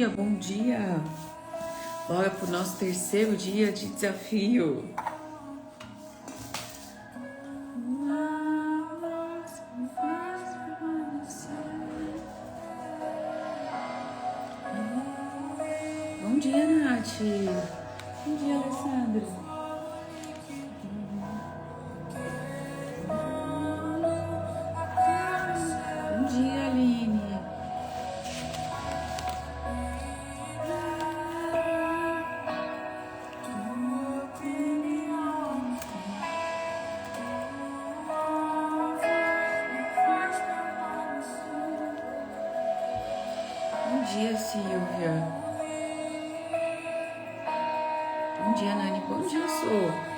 Bom dia! Bora pro nosso terceiro dia de desafio. Bom dia, Nath! Bom dia, Alessandra! Bom dia, Aline! Bom dia, Silvia! Bom dia, Nani! Bom dia, Sô!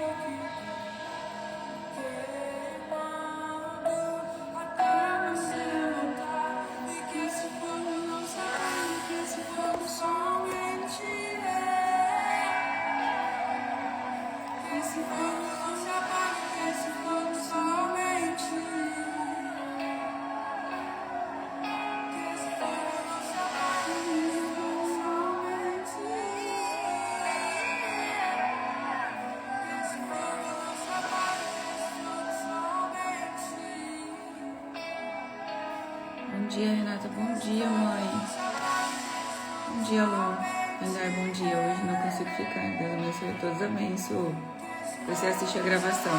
Bom dia, Renata. Bom dia, mãe. Bom dia, Lu. Andar, bom dia. Hoje não consigo ficar. Deus abençoe a todos. Amém, Su. Você assiste a gravação.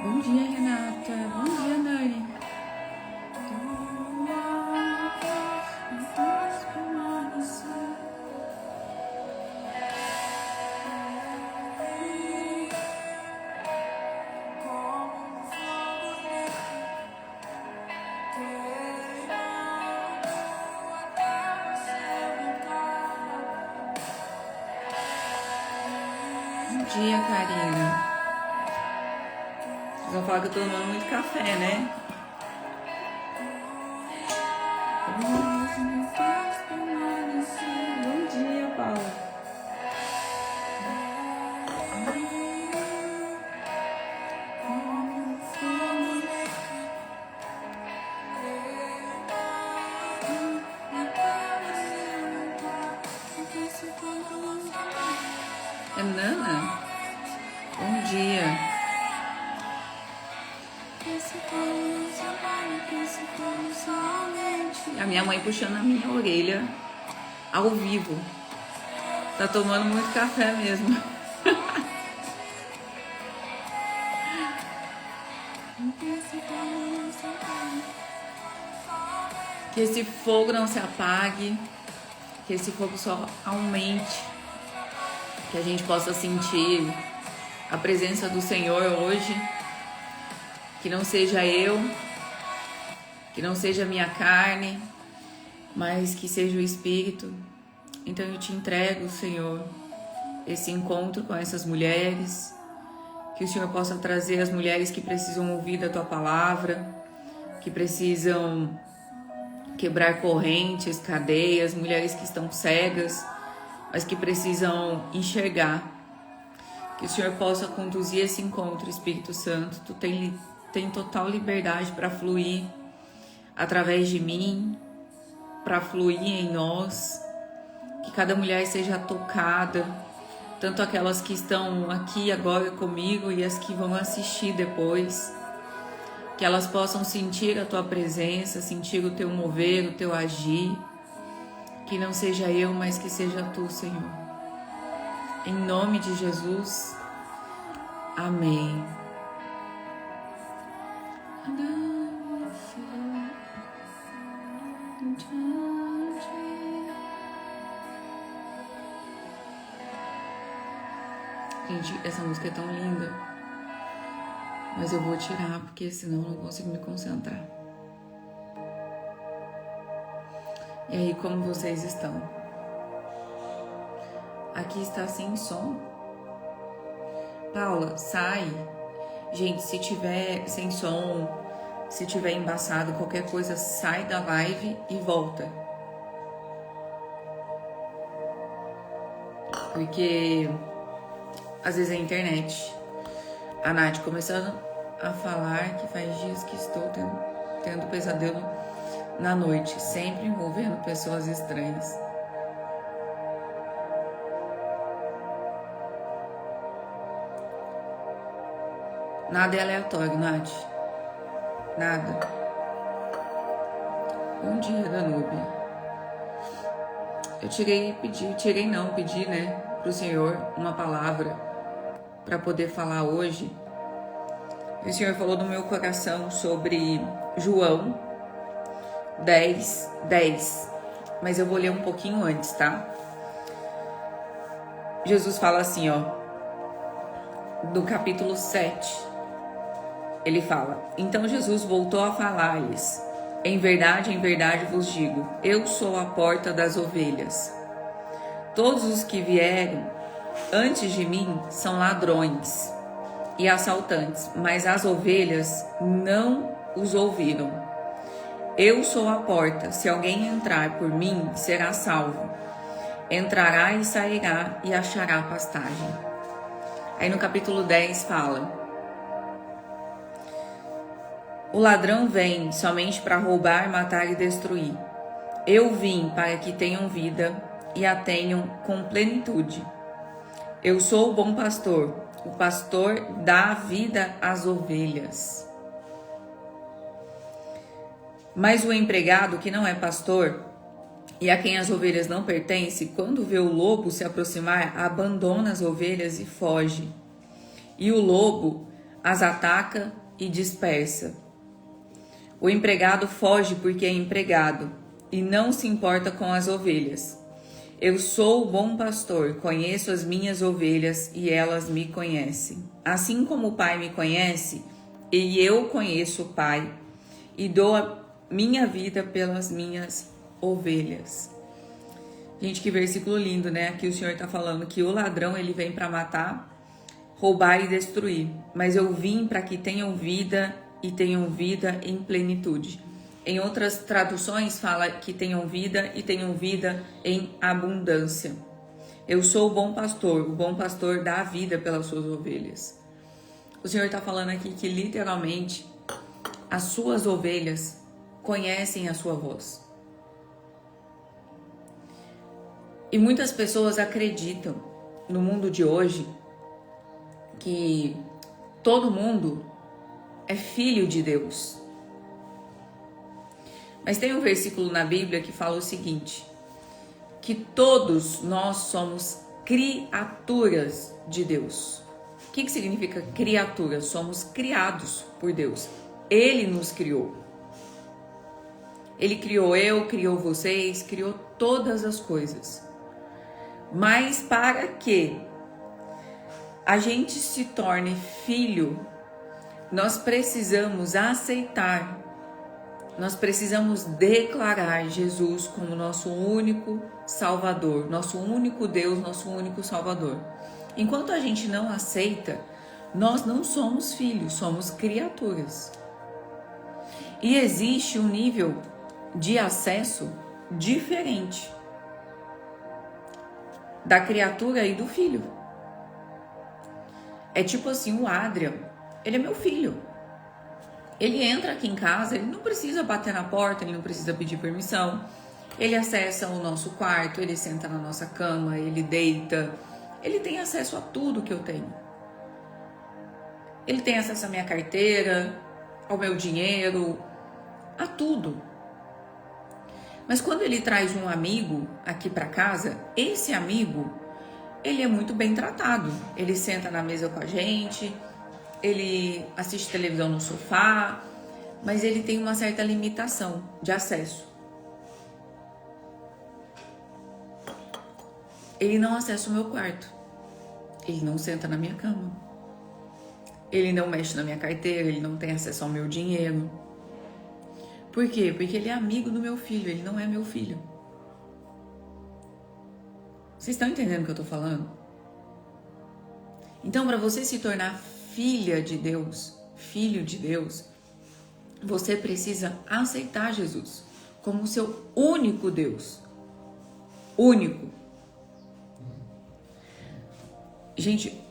Bom dia, Renata. Bom dia, Nani. Bom dia, Karina. Vocês vão falar que eu tô tomando muito café, né? Bom dia, Paula. É Nana? Bom dia. A minha mãe puxando a minha orelha ao vivo. Tá tomando muito café mesmo. Que esse fogo não se apague, que esse fogo só aumente, que a gente possa sentir a presença do Senhor hoje, que não seja eu, que não seja a minha carne, mas que seja o Espírito. Então eu te entrego, Senhor, esse encontro com essas mulheres, que o Senhor possa trazer as mulheres que precisam ouvir da Tua Palavra, que precisam quebrar correntes, cadeias, mulheres que estão cegas, mas que precisam enxergar. Que o Senhor possa conduzir esse encontro, Espírito Santo. Tu tem total liberdade para fluir através de mim, para fluir em nós. Que cada mulher seja tocada, tanto aquelas que estão aqui agora comigo e as que vão assistir depois. Que elas possam sentir a Tua presença, sentir o Teu mover, o Teu agir. Que não seja eu, mas que seja Tu, Senhor. Em nome de Jesus. Amém. Gente, essa música é tão linda. Mas eu vou tirar, porque senão eu não consigo me concentrar. E aí, como vocês estão? Aqui está sem som. Paula, sai. Gente, se tiver sem som, se tiver embaçado, qualquer coisa, sai da live e volta. Porque às vezes é a internet. A Nath começando a falar que faz dias que estou tendo pesadelo na noite, sempre envolvendo pessoas estranhas. Nada é aleatório, Nath. Nada. Bom dia, Danúbia. Eu pedi, né, pro Senhor uma palavra para poder falar hoje. O Senhor falou no meu coração sobre João 10:10. Mas eu vou ler um pouquinho antes, tá? Jesus fala assim, ó, do capítulo 7. Ele fala: Então Jesus voltou a falar-lhes: em verdade vos digo, eu sou a porta das ovelhas. Todos os que vieram antes de mim são ladrões e assaltantes, mas as ovelhas não os ouviram. Eu sou a porta, se alguém entrar por mim, será salvo. Entrará e sairá e achará pastagem. Aí no capítulo 10 fala: O ladrão vem somente para roubar, matar e destruir. Eu vim para que tenham vida e a tenham com plenitude. Eu sou o bom pastor. O pastor dá vida às ovelhas. Mas o empregado que não é pastor e a quem as ovelhas não pertencem, quando vê o lobo se aproximar, abandona as ovelhas e foge. E o lobo as ataca e dispersa. O empregado foge porque é empregado e não se importa com as ovelhas. Eu sou o bom pastor, conheço as minhas ovelhas e elas me conhecem. Assim como o Pai me conhece, e eu conheço o Pai, e dou a minha vida pelas minhas ovelhas. Gente, que versículo lindo, né? Aqui o Senhor está falando que o ladrão ele vem para matar, roubar e destruir. Mas eu vim para que tenham vida e tenham vida em plenitude. Em outras traduções fala que tenham vida e tenham vida em abundância. Eu sou o bom pastor dá a vida pelas suas ovelhas. O Senhor está falando aqui que literalmente as suas ovelhas conhecem a sua voz. E muitas pessoas acreditam no mundo de hoje que todo mundo é filho de Deus. Mas tem um versículo na Bíblia que fala o seguinte, que todos nós somos criaturas de Deus. O que significa criatura? Somos criados por Deus. Ele nos criou. Ele criou eu, criou vocês, criou todas as coisas. Mas para que a gente se torne filho, nós precisamos aceitar, nós precisamos declarar Jesus como nosso único Salvador, nosso único Deus, nosso único Salvador. Enquanto a gente não aceita, nós não somos filhos, somos criaturas. E existe um nível de acesso diferente da criatura e do filho. É tipo assim, o Adrian, ele é meu filho. Ele entra aqui em casa, ele não precisa bater na porta, ele não precisa pedir permissão. Ele acessa o nosso quarto, ele senta na nossa cama, ele deita. Ele tem acesso a tudo que eu tenho. Ele tem acesso à minha carteira, ao meu dinheiro, a tudo. Mas quando ele traz um amigo aqui para casa, esse amigo, ele é muito bem tratado. Ele senta na mesa com a gente, ele assiste televisão no sofá, mas ele tem uma certa limitação de acesso. Ele não acessa o meu quarto. Ele não senta na minha cama. Ele não mexe na minha carteira, ele não tem acesso ao meu dinheiro. Por quê? Porque ele é amigo do meu filho, ele não é meu filho. Vocês estão entendendo o que eu estou falando? Então, para você se tornar filha de Deus, filho de Deus, você precisa aceitar Jesus como o seu único Deus. Único. Gente,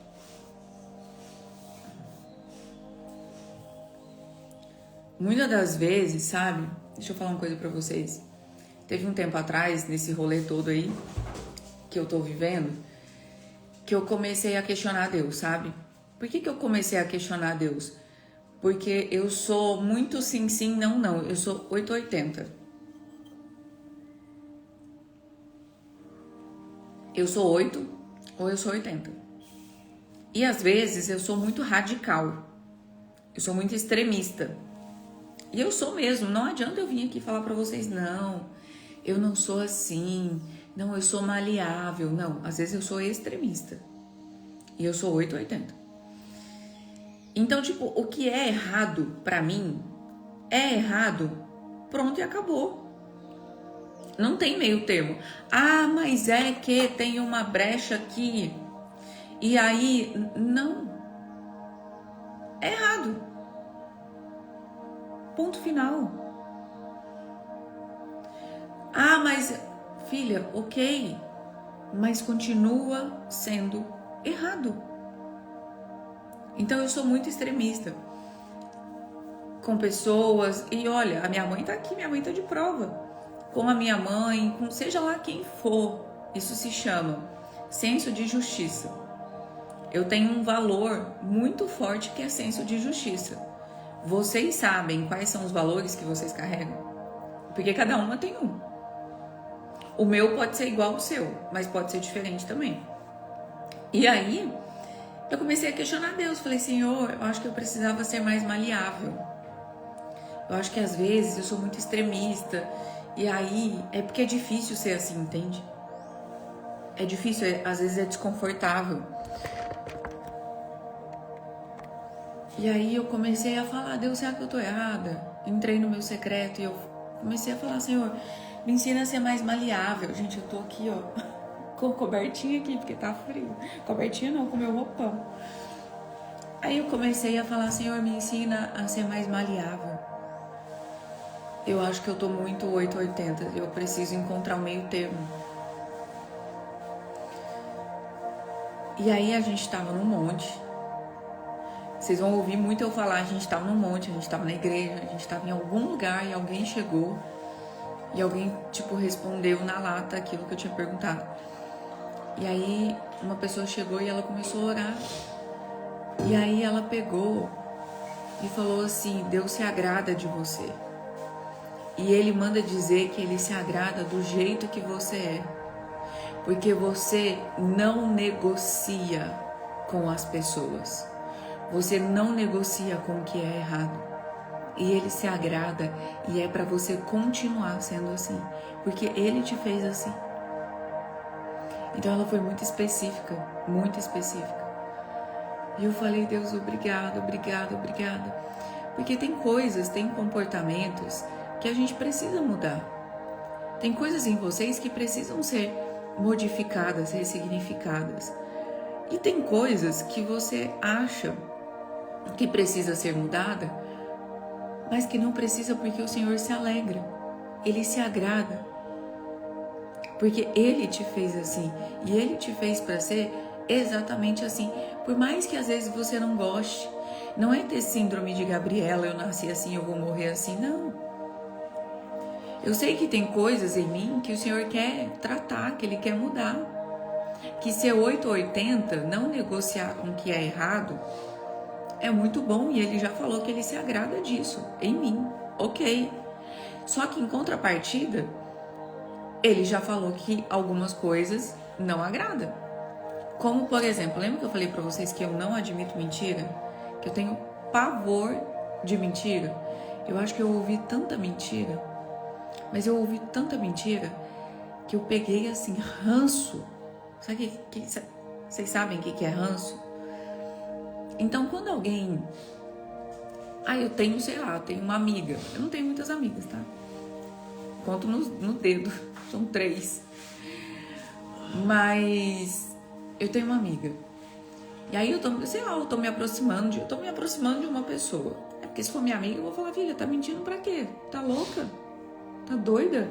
Muitas das vezes, sabe? Deixa eu falar uma coisa pra vocês. Teve um tempo atrás, nesse rolê todo aí que eu tô vivendo, que eu comecei a questionar Deus, sabe? Por que eu comecei a questionar Deus? Porque eu sou muito sim, sim, não, não. Eu sou 880. Eu sou 8 ou eu sou 80. E às vezes eu sou muito radical. Eu sou muito extremista. E eu sou mesmo. Não adianta eu vir aqui falar pra vocês, não, eu não sou assim. Não, eu sou maleável. Não, às vezes eu sou extremista. E eu sou 880. Então, tipo, o que é errado pra mim é errado, pronto e acabou. Não tem meio termo. Ah, mas é que tem uma brecha aqui. E aí, não. É errado. Ponto final. Ah, mas, filha, ok. Mas continua sendo errado. Então eu sou muito extremista com pessoas. E olha, a minha mãe tá aqui, minha mãe tá de prova. Com a minha mãe, com seja lá quem for. Isso se chama senso de justiça. Eu tenho um valor muito forte que é senso de justiça. Vocês sabem quais são os valores que vocês carregam? Porque cada uma tem um. O meu pode ser igual ao seu, mas pode ser diferente também. E aí, eu comecei a questionar Deus. Falei, Senhor, eu acho que eu precisava ser mais maleável. Eu acho que às vezes eu sou muito extremista. E aí, é porque é difícil ser assim, entende? É difícil, às vezes é desconfortável. E aí eu comecei a falar, Deus, será que eu tô errada? Entrei no meu secreto e eu comecei a falar, Senhor, me ensina a ser mais maleável. Gente, eu tô aqui, ó, com cobertinha aqui, porque tá frio. Cobertinha não, com meu roupão. Aí eu comecei a falar, Senhor, me ensina a ser mais maleável. Eu acho que eu tô muito 880, eu preciso encontrar um meio termo. E aí a gente tava num monte. Vocês vão ouvir muito eu falar, a gente tava num monte, a gente tava na igreja, a gente tava em algum lugar e alguém chegou e alguém, tipo, respondeu na lata aquilo que eu tinha perguntado. E aí uma pessoa chegou e ela começou a orar. E aí ela pegou e falou assim, Deus se agrada de você. E Ele manda dizer que Ele se agrada do jeito que você é. Porque você não negocia com as pessoas. Você não negocia com o que é errado. E Ele se agrada e é para você continuar sendo assim. Porque Ele te fez assim. Então ela foi muito específica, muito específica. E eu falei, Deus, obrigada, obrigada, obrigada. Porque tem coisas, tem comportamentos que a gente precisa mudar. Tem coisas em vocês que precisam ser modificadas, ressignificadas. E tem coisas que você acha que precisa ser mudada, mas que não precisa porque o Senhor se alegra. Ele se agrada. Porque Ele te fez assim. E Ele te fez para ser exatamente assim. Por mais que às vezes você não goste. Não é ter síndrome de Gabriela, eu nasci assim, eu vou morrer assim. Não. Eu sei que tem coisas em mim que o Senhor quer tratar, que Ele quer mudar. Que ser 880, não negociar com o que é errado, é muito bom. E Ele já falou que Ele se agrada disso, em mim. Ok. Só que em contrapartida, Ele já falou que algumas coisas não agradam. Como, por exemplo, lembra que eu falei pra vocês que eu não admito mentira? Que eu tenho pavor de mentira? Eu acho que eu ouvi tanta mentira. Mas eu ouvi tanta mentira que eu peguei assim, ranço. Sabe vocês sabem o que é ranço? Então quando alguém... eu tenho, sei lá, eu tenho uma amiga. Eu não tenho muitas amigas, tá? Conto no dedo. São 3. Mas eu tenho uma amiga. E aí eu tô me aproximando de uma pessoa. É porque se for minha amiga, eu vou falar, filha, tá mentindo pra quê? Tá louca? Tá doida?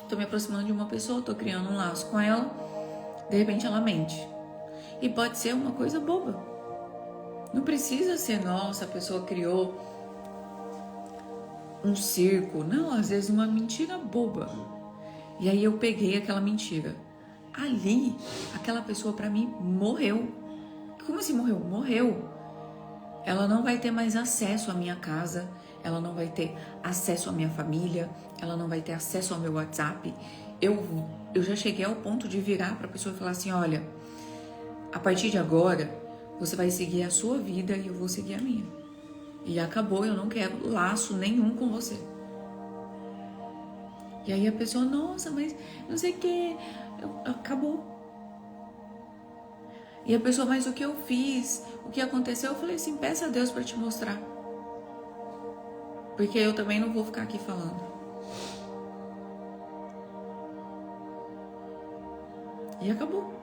Tô me aproximando de uma pessoa, tô criando um laço com ela, de repente ela mente. E pode ser uma coisa boba. Não precisa ser, nossa, a pessoa criou um circo. Não, às vezes uma mentira boba. E aí eu peguei aquela mentira. Ali, aquela pessoa pra mim morreu. Como assim morreu? Morreu. Ela não vai ter mais acesso à minha casa, ela não vai ter acesso à minha família, ela não vai ter acesso ao meu WhatsApp. Eu já cheguei ao ponto de virar pra pessoa e falar assim, olha, a partir de agora, você vai seguir a sua vida e eu vou seguir a minha. E acabou, eu não quero laço nenhum com você. E aí a pessoa, nossa, mas não sei o que, acabou. E a pessoa, mas o que eu fiz, o que aconteceu? Eu falei assim, peça a Deus para te mostrar. Porque eu também não vou ficar aqui falando. E acabou.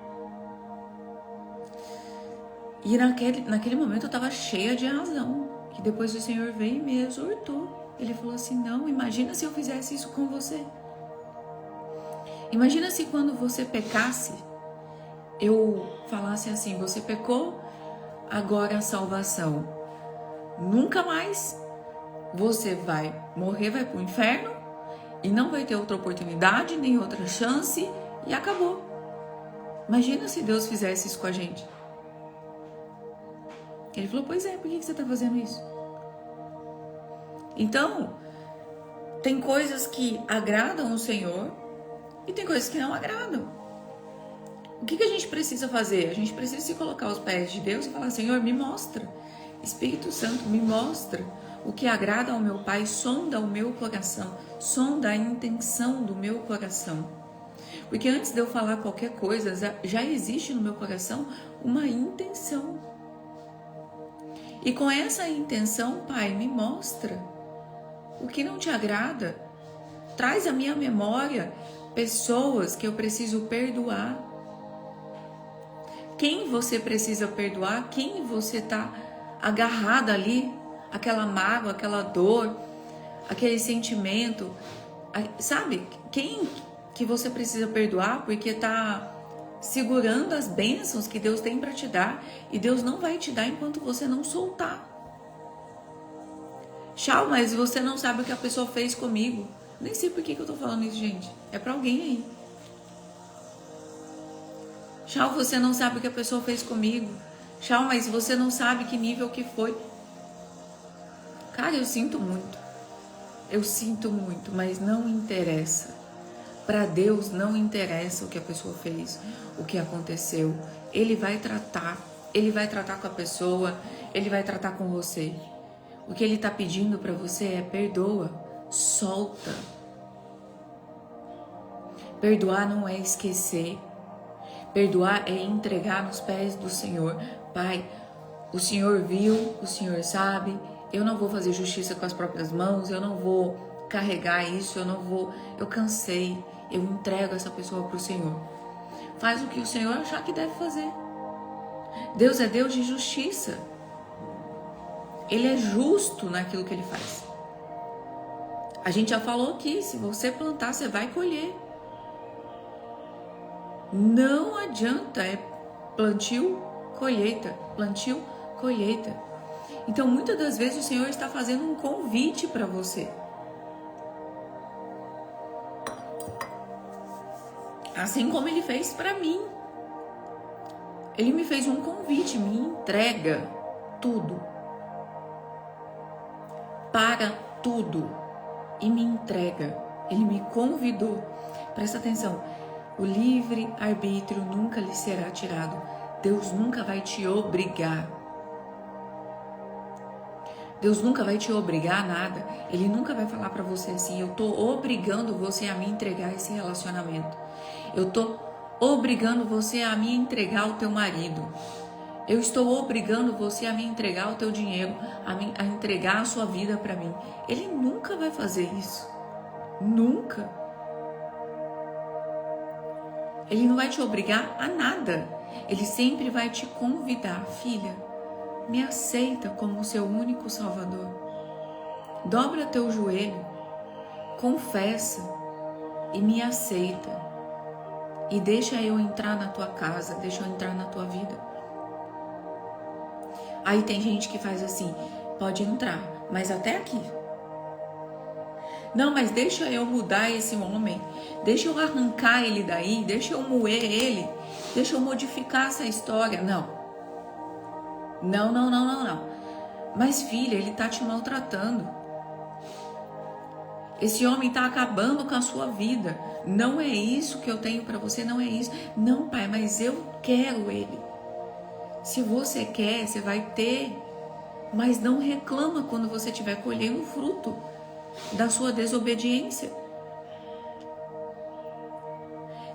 E naquele momento eu estava cheia de razão. Que depois o Senhor veio e me exortou. Ele falou assim, não, imagina se eu fizesse isso com você. Imagina se quando você pecasse, eu falasse assim, você pecou, agora a salvação. Nunca mais você vai morrer, vai pro inferno e não vai ter outra oportunidade, nem outra chance e acabou. Imagina se Deus fizesse isso com a gente. Ele falou, pois é, por que você está fazendo isso? Então, tem coisas que agradam o Senhor e tem coisas que não agradam. O que a gente precisa fazer? A gente precisa se colocar aos pés de Deus e falar, Senhor, me mostra. Espírito Santo, me mostra o que agrada ao meu Pai, sonda o meu coração, sonda a intenção do meu coração. Porque antes de eu falar qualquer coisa, já existe no meu coração uma intenção. E com essa intenção, Pai, me mostra o que não te agrada. Traz à minha memória pessoas que eu preciso perdoar. Quem você precisa perdoar, quem você está agarrado ali, aquela mágoa, aquela dor, aquele sentimento, sabe? Quem que você precisa perdoar porque está segurando as bênçãos que Deus tem para te dar e Deus não vai te dar enquanto você não soltar. Tchau, mas você não sabe o que a pessoa fez comigo. Nem sei por que eu tô falando isso, gente. É para alguém aí. Tchau, você não sabe o que a pessoa fez comigo. Tchau, mas você não sabe que nível que foi. Cara, eu sinto muito. Eu sinto muito, mas não interessa. Para Deus não interessa o que a pessoa fez, o que aconteceu. Ele vai tratar com a pessoa, ele vai tratar com você. O que ele está pedindo para você é perdoa, solta. Perdoar não é esquecer. Perdoar é entregar nos pés do Senhor. Pai, o Senhor viu, o Senhor sabe, eu não vou fazer justiça com as próprias mãos, eu não vou carregar isso, eu cansei, eu entrego essa pessoa para o Senhor. Faz o que o Senhor achar que deve fazer. Deus é Deus de justiça. Ele é justo naquilo que ele faz. A gente já falou aqui, se você plantar, você vai colher. Não adianta, é plantio, colheita, plantio, colheita. Então, muitas das vezes o Senhor está fazendo um convite para você. Assim como ele fez para mim. Ele me fez um convite, me entrega tudo. Para tudo. E me entrega. Ele me convidou. Presta atenção. O livre-arbítrio nunca lhe será tirado. Deus nunca vai te obrigar. Deus nunca vai te obrigar a nada. Ele nunca vai falar para você assim, eu tô obrigando você a me entregar esse relacionamento. Eu tô obrigando você a me entregar o teu marido. Eu estou obrigando você a me entregar o teu dinheiro, a entregar a sua vida para mim. Ele nunca vai fazer isso. Nunca. Ele não vai te obrigar a nada. Ele sempre vai te convidar, filha, me aceita como seu único salvador. Dobra teu joelho, confessa e me aceita. E deixa eu entrar na tua casa, deixa eu entrar na tua vida. Aí tem gente que faz assim, pode entrar, mas até aqui. Não, mas deixa eu mudar esse homem, deixa eu arrancar ele daí, deixa eu moer ele, deixa eu modificar essa história. Não. Não, não, não, não, não. Mas filha, ele tá te maltratando. Esse homem tá acabando com a sua vida. Não é isso que eu tenho para você, não é isso. Não, pai, mas eu quero ele. Se você quer, você vai ter. Mas não reclama quando você estiver colhendo o fruto da sua desobediência.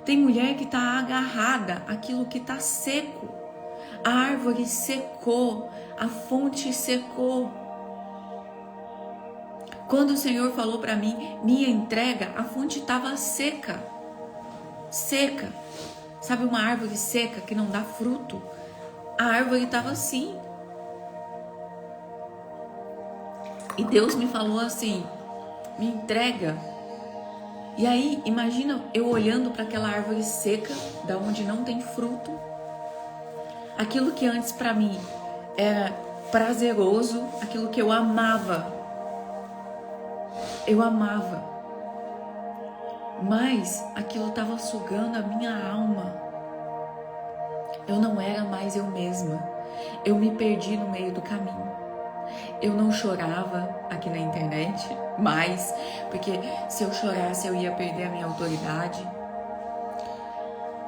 Tem mulher que está agarrada àquilo que está seco. A árvore secou, a fonte secou. Quando o Senhor falou para mim, minha entrega, a fonte estava seca. Seca. Sabe uma árvore seca que não dá fruto? A árvore estava assim. E Deus me falou assim, me entrega. E aí, imagina eu olhando para aquela árvore seca, da onde não tem fruto. Aquilo que antes para mim era prazeroso, aquilo que eu amava. Eu amava. Mas aquilo estava sugando a minha alma. Eu não era mais eu mesma. Eu me perdi no meio do caminho. Eu não chorava aqui na internet mais, porque se eu chorasse eu ia perder a minha autoridade.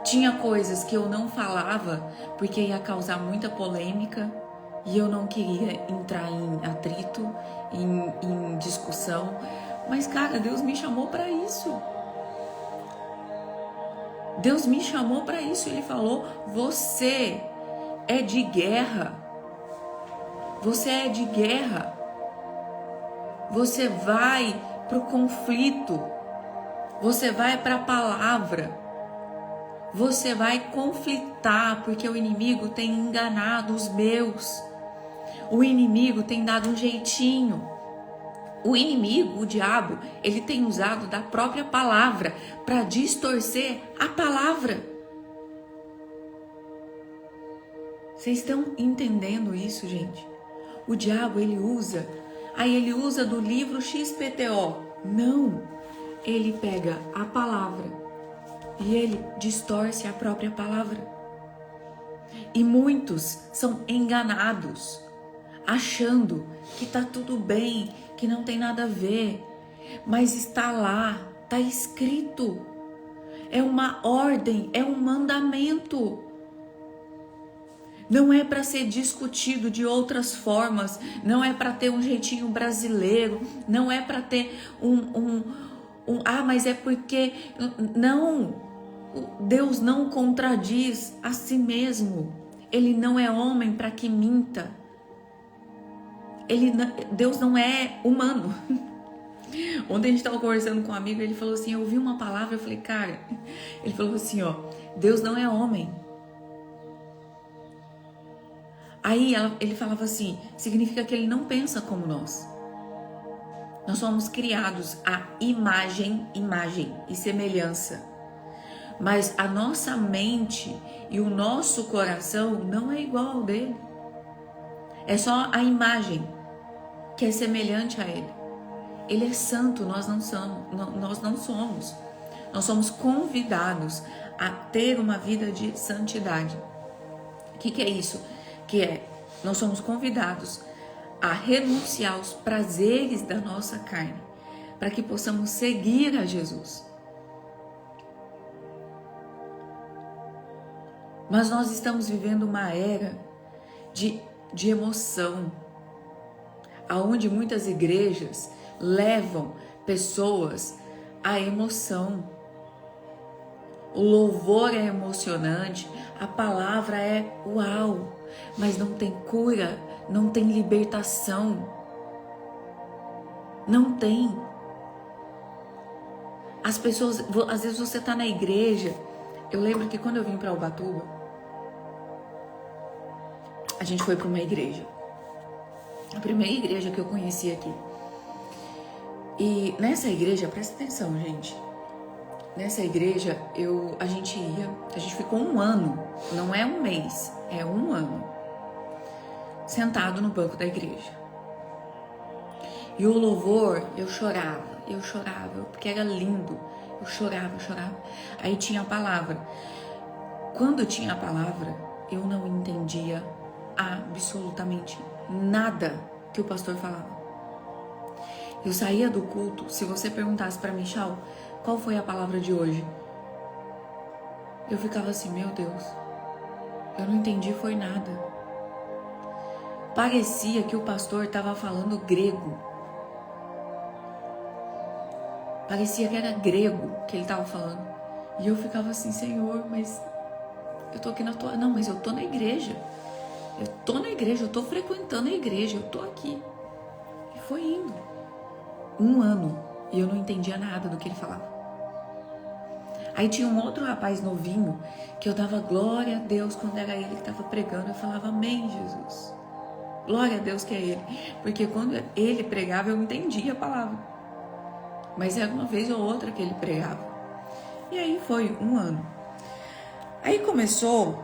Tinha coisas que eu não falava porque ia causar muita polêmica e eu não queria entrar em atrito, em discussão. Mas cara, Deus me chamou para isso. Deus me chamou para isso. Ele falou, você é de guerra. Você é de guerra. Você vai para o conflito. Você vai para a palavra. Você vai conflitar, porque o inimigo tem enganado os meus. O inimigo tem dado um jeitinho. O inimigo, o diabo, ele tem usado da própria palavra para distorcer a palavra. Vocês estão entendendo isso, gente? O diabo, ele usa, aí ele usa do livro XPTO. Não, ele pega a palavra e ele distorce a própria palavra. E muitos são enganados, achando que tá tudo bem, que não tem nada a ver, mas está lá, tá escrito. É uma ordem, é um mandamento. Não é para ser discutido de outras formas, não é para ter um jeitinho brasileiro, não é para ter mas é porque... Não, Deus não contradiz a si mesmo. Ele não é homem para que minta. Deus não é humano. Ontem a gente estava conversando com um amigo, ele falou assim, eu ouvi uma palavra, eu falei, cara, ele falou assim, ó, Deus não é homem. Aí ele falava assim, significa que ele não pensa como nós. Nós somos criados à imagem e semelhança. Mas a nossa mente e o nosso coração não é igual ao dele. É só a imagem que é semelhante a ele. Ele é santo, nós não somos. Nós somos convidados a ter uma vida de santidade. O que é isso? Nós somos convidados a renunciar aos prazeres da nossa carne, para que possamos seguir a Jesus. Mas nós estamos vivendo uma era de emoção, aonde muitas igrejas levam pessoas à emoção. O louvor é emocionante, a palavra é uau, mas não tem cura, não tem libertação. Não tem. As pessoas, às vezes você está na igreja. Eu lembro que quando eu vim para Ubatuba, a gente foi para uma igreja. A primeira igreja que eu conheci aqui. E nessa igreja, presta atenção, gente. Nessa igreja, a gente ficou 1 ano, não é 1 mês, é 1 ano. sentado no banco da igreja. E o louvor, eu chorava, porque era lindo. Eu chorava. Aí tinha a palavra. Quando tinha a palavra, eu não entendia absolutamente nada que o pastor falava. Eu saía do culto, se você perguntasse para mim, Chau, qual foi a palavra de hoje? Eu ficava assim, meu Deus, eu não entendi foi nada. Parecia que o pastor estava falando grego. Parecia que era grego que ele estava falando. E eu ficava assim, Senhor, mas eu tô aqui na tua... Não, mas eu tô na igreja. Eu tô frequentando a igreja, eu tô aqui. E foi indo. 1 ano e eu não entendia nada do que ele falava. Aí tinha um outro rapaz novinho que eu dava glória a Deus quando era ele que estava pregando. Eu falava, amém, Jesus. Glória a Deus que é ele. Porque quando ele pregava eu entendia a palavra. Mas era uma vez ou outra que ele pregava. E aí foi 1 ano. Aí começou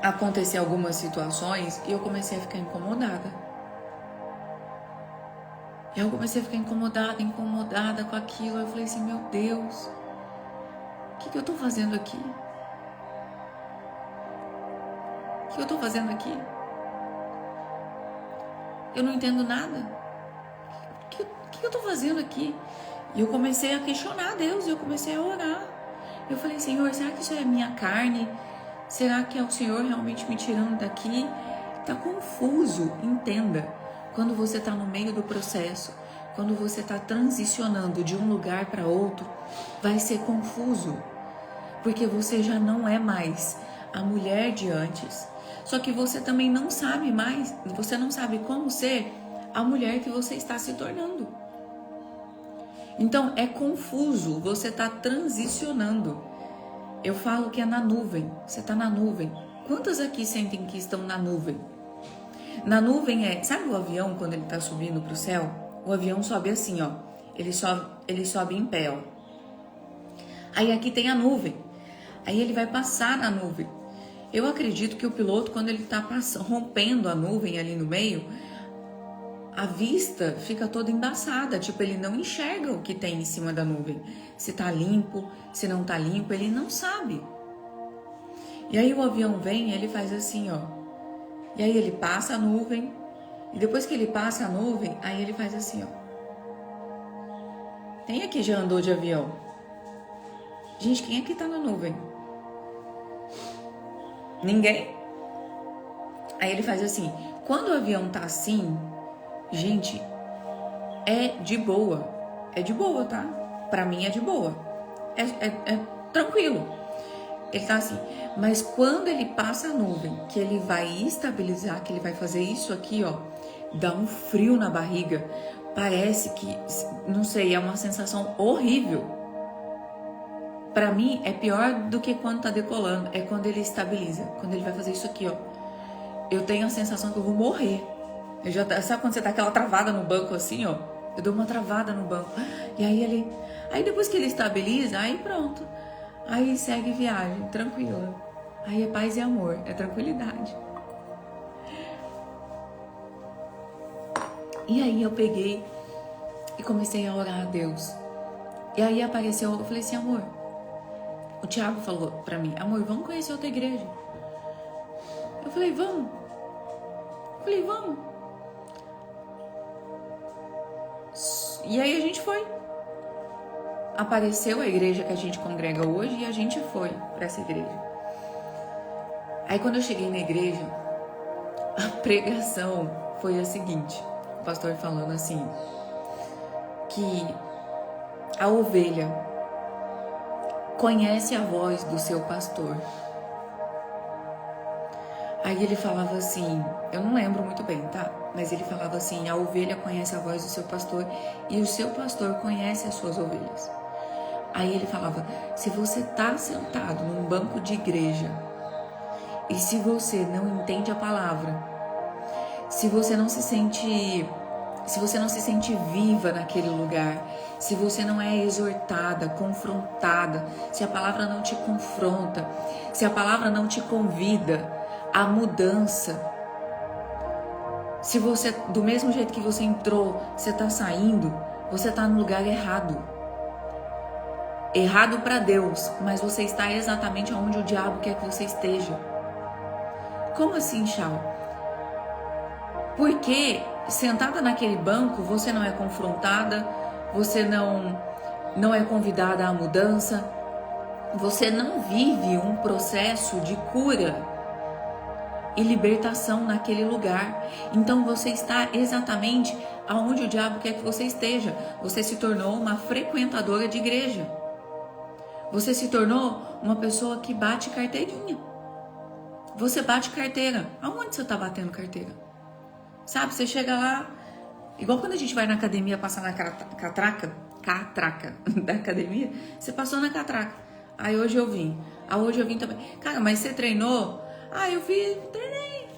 a acontecer algumas situações e eu comecei a ficar incomodada. Eu comecei a ficar incomodada com aquilo. Eu falei assim, meu Deus, o que eu tô fazendo aqui? O que eu tô fazendo aqui? Eu não entendo nada. O que eu tô fazendo aqui? E eu comecei a questionar a Deus, eu comecei a orar. Eu falei, Senhor, será que isso é minha carne? Será que é o Senhor realmente me tirando daqui? Tá confuso, entenda. Quando você está no meio do processo, quando você está transicionando de um lugar para outro, vai ser confuso, porque você já não é mais a mulher de antes, só que você também não sabe mais, você não sabe como ser a mulher que você está se tornando. Então é confuso, você está transicionando. Eu falo que é na nuvem, você está na nuvem. Quantas aqui sentem que estão na nuvem? Na nuvem sabe o avião quando ele tá subindo pro céu? O avião sobe assim, ó. Ele sobe em pé, ó. Aí aqui tem a nuvem. Aí ele vai passar na nuvem. Eu acredito que o piloto, quando ele tá rompendo a nuvem ali no meio, a vista fica toda embaçada. Tipo, ele não enxerga o que tem em cima da nuvem. Se tá limpo, se não tá limpo, ele não sabe. E aí o avião vem e ele faz assim, ó. E aí ele passa a nuvem, e depois que ele passa a nuvem, aí ele faz assim, ó. Quem aqui já andou de avião? Gente, quem aqui tá na nuvem? Ninguém? Aí ele faz assim, quando o avião tá assim, gente, é de boa, tá? Pra mim é de boa, é tranquilo. Ele tá assim, mas quando ele passa a nuvem, que ele vai estabilizar, que ele vai fazer isso aqui, ó, dá um frio na barriga, parece que, não sei, é uma sensação horrível. Pra mim, é pior do que quando tá decolando, é quando ele estabiliza, quando ele vai fazer isso aqui, ó. Eu tenho a sensação que eu vou morrer. Sabe quando você dá aquela travada no banco assim, ó? Eu dou uma travada no banco. E aí depois que ele estabiliza, aí pronto. Aí segue viagem, tranquila. Aí é paz e amor, é tranquilidade. E aí eu peguei e comecei a orar a Deus. E aí apareceu, eu falei assim, amor, o Thiago falou pra mim, amor, vamos conhecer outra igreja. Eu falei, vamos. E aí a gente foi. Apareceu a igreja que a gente congrega hoje e a gente foi para essa igreja. Aí quando eu cheguei na igreja, a pregação foi a seguinte, o pastor falando assim, que a ovelha conhece a voz do seu pastor. Aí ele falava assim, eu não lembro muito bem, tá? Mas ele falava assim, a ovelha conhece a voz do seu pastor e o seu pastor conhece as suas ovelhas. Aí ele falava, se você tá sentado num banco de igreja e se você não entende a palavra, se você não se sente viva naquele lugar, se você não é exortada, confrontada, se a palavra não te confronta, se a palavra não te convida à mudança, Se você, do mesmo jeito que você entrou, você está saindo, você está no lugar errado. Errado para Deus, mas você está exatamente onde o diabo quer que você esteja. Como assim, Chau? Porque sentada naquele banco, você não é confrontada, você não é convidada à mudança, você não vive um processo de cura e libertação naquele lugar. Então você está exatamente aonde o diabo quer que você esteja. Você se tornou uma frequentadora de igreja. Você se tornou uma pessoa que bate carteirinha. Você bate carteira. Aonde você está batendo carteira? Sabe, você chega lá, igual quando a gente vai na academia passar na catraca da academia, você passou na catraca. Aí hoje eu vim. Hoje eu vim também. Cara, mas você treinou? Eu treinei.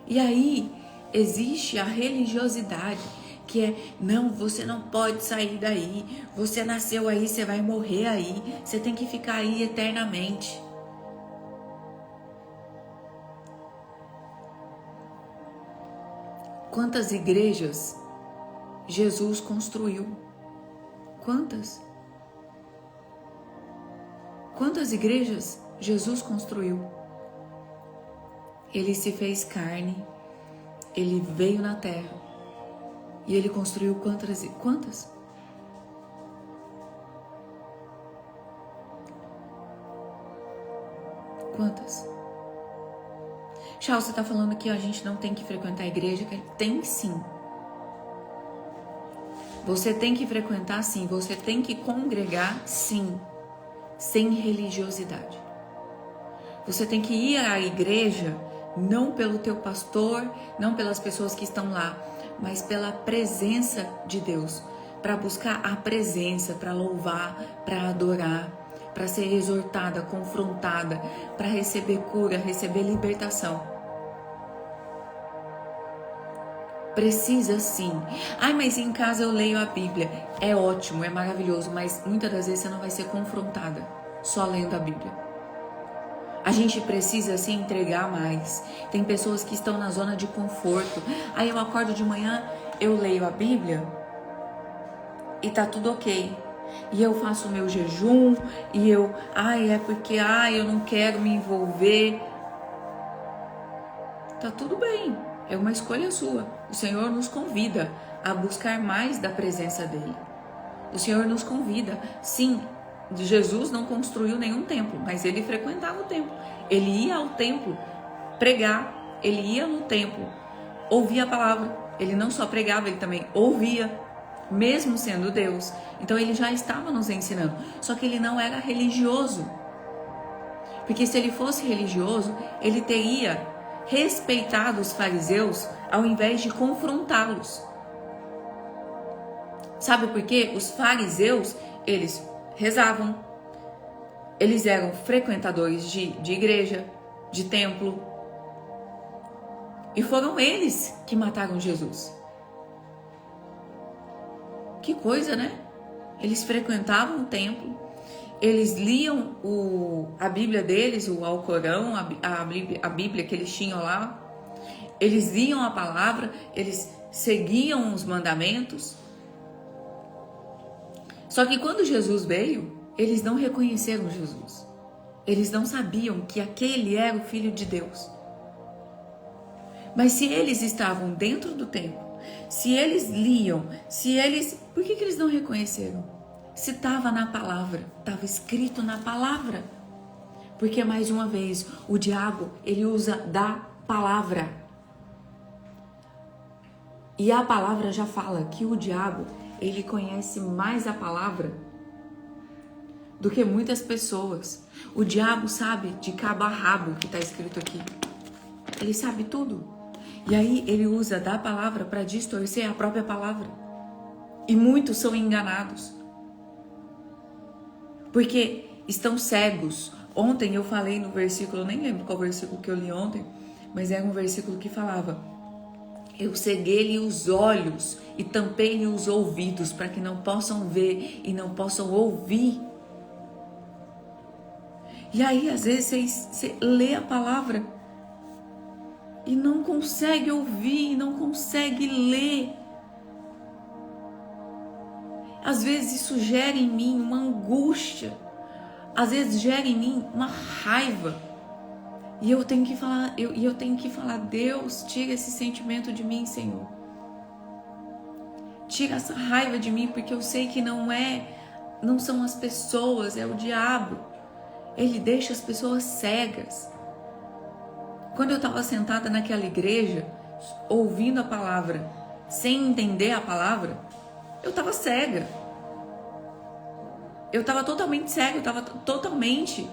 E aí existe a religiosidade, que é, não, você não pode sair daí, você nasceu aí, você vai morrer aí, você tem que ficar aí eternamente. Quantas igrejas Jesus construiu? Quantas? Quantas igrejas Jesus construiu? Ele se fez carne, ele veio na terra e ele construiu quantas? Quantas? Charles, você está falando que a gente não tem que frequentar a igreja? Tem sim. Você tem que frequentar sim, você tem que congregar sim, sem religiosidade. Você tem que ir à igreja não pelo teu pastor, não pelas pessoas que estão lá, mas pela presença de Deus, para buscar a presença, para louvar, para adorar, para ser exortada, confrontada, para receber cura, receber libertação. Precisa sim. Mas em casa eu leio a Bíblia. É ótimo, é maravilhoso, mas muitas das vezes você não vai ser confrontada só lendo a Bíblia. A gente precisa se entregar mais. Tem pessoas que estão na zona de conforto. Aí eu acordo de manhã, eu leio a Bíblia e tá tudo ok. E eu faço o meu jejum e eu não quero me envolver. Tá tudo bem, é uma escolha sua. O Senhor nos convida a buscar mais da presença dele. O Senhor nos convida, sim. Jesus não construiu nenhum templo, mas ele frequentava o templo. Ele ia ao templo pregar, ele ia no templo, ouvia a palavra. Ele não só pregava, ele também ouvia, mesmo sendo Deus. Então ele já estava nos ensinando, só que ele não era religioso. Porque se ele fosse religioso, ele teria respeitado os fariseus ao invés de confrontá-los. Sabe por quê? Os fariseus, eles rezavam, eles eram frequentadores de igreja, de templo, e foram eles que mataram Jesus. Que coisa, né? Eles frequentavam o templo, eles liam a Bíblia deles, o Alcorão, a Bíblia que eles tinham lá, eles liam a palavra, eles seguiam os mandamentos. Só que quando Jesus veio, eles não reconheceram Jesus. Eles não sabiam que aquele era o Filho de Deus. Mas se eles estavam dentro do templo, se eles liam, por que eles não reconheceram? Se estava na palavra, estava escrito na palavra. Porque, mais uma vez, o diabo, ele usa da palavra. E a palavra já fala que o diabo, ele conhece mais a palavra do que muitas pessoas. O diabo sabe de cabo a rabo o que está escrito aqui. Ele sabe tudo. E aí ele usa da palavra para distorcer a própria palavra. E muitos são enganados. Porque estão cegos. Ontem eu falei no versículo, eu nem lembro qual versículo que eu li ontem, mas era um versículo que falava: eu ceguei-lhe os olhos e tampei-lhe os ouvidos para que não possam ver e não possam ouvir. E aí, às vezes, você lê a palavra e não consegue ouvir, não consegue ler. Às vezes isso gera em mim uma angústia, às vezes gera em mim uma raiva. E eu tenho que falar, Deus, tira esse sentimento de mim, Senhor. Tira essa raiva de mim, porque eu sei que não são as pessoas, é o diabo. Ele deixa as pessoas cegas. Quando eu estava sentada naquela igreja, ouvindo a palavra, sem entender a palavra, eu estava cega. Eu estava totalmente cega, eu estava totalmente...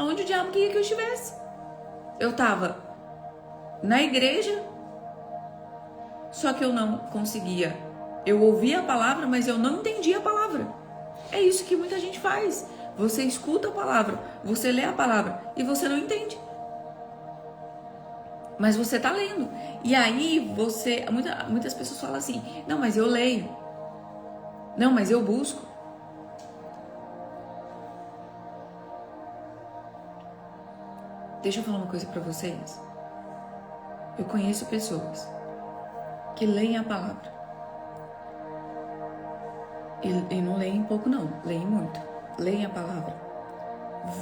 Onde o diabo queria que eu estivesse. Eu estava na igreja, só que eu não conseguia. Eu ouvia a palavra, mas eu não entendia a palavra. É isso que muita gente faz. Você escuta a palavra, você lê a palavra e você não entende. Mas você está lendo. E aí muitas pessoas falam assim, não, mas eu leio. Não, mas eu busco. Deixa eu falar uma coisa para vocês. Eu conheço pessoas que leem a palavra. E não leem pouco não, leem muito. Leem a palavra.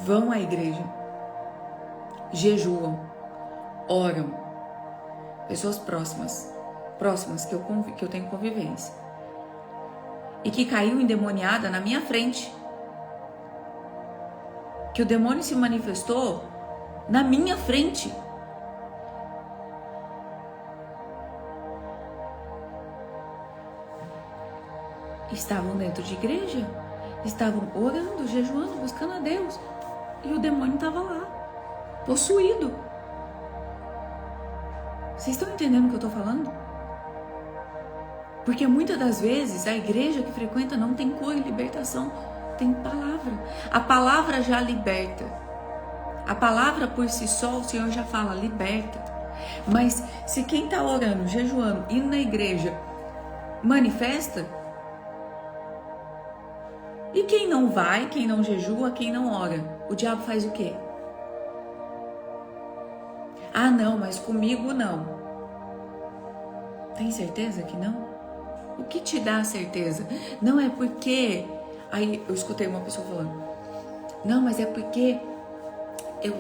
Vão à igreja. Jejuam. Oram. Pessoas próximas que eu tenho convivência. E que caiu endemoniada na minha frente. Que o demônio se manifestou na minha frente. Estavam dentro de igreja, estavam orando, jejuando, buscando a Deus. E o demônio estava lá, possuído. Vocês estão entendendo o que eu estou falando? Porque muitas das vezes a igreja que frequenta não tem cura e libertação, tem palavra. A palavra já liberta. A palavra por si só, o Senhor já fala, liberta. Mas se quem está orando, jejuando, indo na igreja, manifesta, e quem não vai, quem não jejua, quem não ora, o diabo faz o quê? Ah, não, mas comigo não. Tem certeza que não? O que te dá a certeza? Não é porque... Aí eu escutei uma pessoa falando, não, mas é porque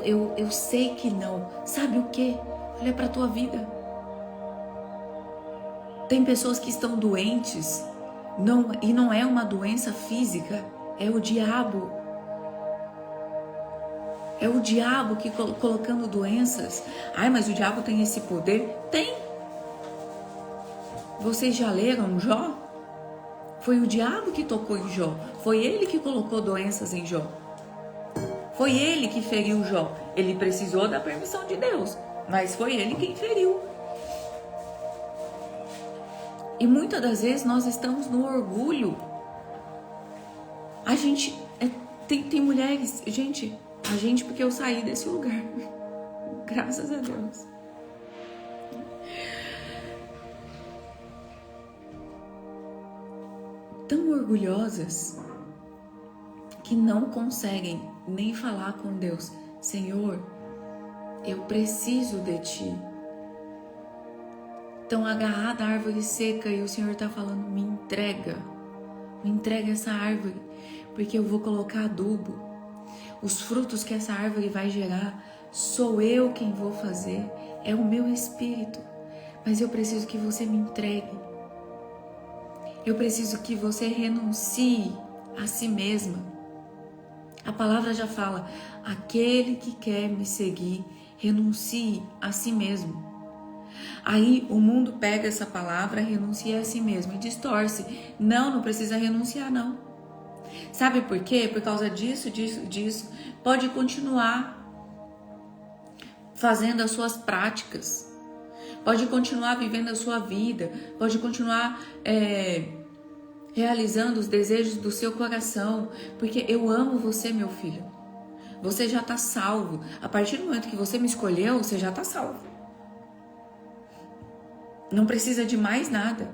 eu sei que não. Sabe o quê? Olha para a tua vida. Tem pessoas que estão doentes, e não é uma doença física, é o diabo. É o diabo que colocando doenças. Ai, mas o diabo tem esse poder? Tem. Vocês já leram Jó? Foi o diabo que tocou em Jó. Foi ele que colocou doenças em Jó. Foi ele que feriu Jó. Ele precisou da permissão de Deus, mas foi ele quem feriu. E muitas das vezes nós estamos no orgulho. A gente... Tem mulheres... Gente, porque eu saí desse lugar. Graças a Deus. Tão orgulhosas que não conseguem nem falar com Deus. Senhor, eu preciso de Ti. Estão agarrada à árvore seca e o Senhor está falando, me entrega essa árvore, porque eu vou colocar adubo. Os frutos que essa árvore vai gerar, sou eu quem vou fazer, é o meu espírito, mas eu preciso que você me entregue. Eu preciso que você renuncie a si mesma. A palavra já fala, aquele que quer me seguir, renuncie a si mesmo. Aí o mundo pega essa palavra, renuncia a si mesmo e distorce. Não precisa renunciar não. Sabe por quê? Por causa disso. Pode continuar fazendo as suas práticas. Pode continuar vivendo a sua vida. Pode continuar realizando os desejos do seu coração. Porque eu amo você, meu filho. Você já está salvo. A partir do momento que você me escolheu, você já está salvo. Não precisa de mais nada.